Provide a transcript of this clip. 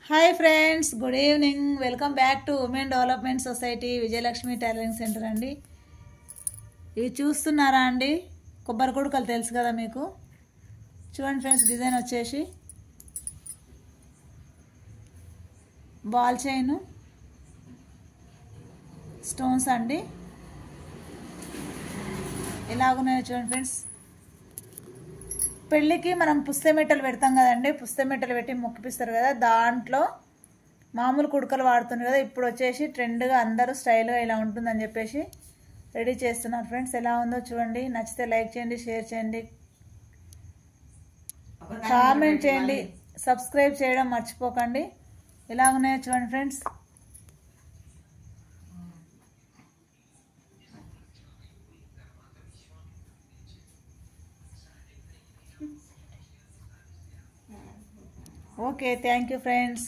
Hi friends, good evening. Welcome back to women development society Vijayalakshmi tailoring centre అండి. ఇవి చూస్తున్నారా అండి? కొబ్బరి కుడుకలు తెలుసు కదా మీకు. చూడండి ఫ్రెండ్స్, డిజైన్ వచ్చేసి బాల్ చైన్ స్టోన్స్ అండి. ఎలాగున్నాయో చూడండి ఫ్రెండ్స్. పెళ్ళికి మనం పుస్తమెట్టలు పెడతాం కదండి, పుస్తమెట్టలు పెట్టి మొక్కిపిస్తారు కదా, దాంట్లో మామూలు కుడుకలు వాడుతున్నారు కదా. ఇప్పుడు వచ్చేసి ట్రెండ్గా అందరూ స్టైల్గా ఇలా ఉంటుందని చెప్పేసి రెడీ చేస్తున్నారు ఫ్రెండ్స్. ఎలా ఉందో చూడండి. నచ్చితే లైక్ చేయండి, షేర్ చేయండి, కామెంట్ చేయండి, సబ్స్క్రైబ్ చేయడం మర్చిపోకండి. ఎలా ఉన్నాయో చూడండి friends. Okay, thank you friends.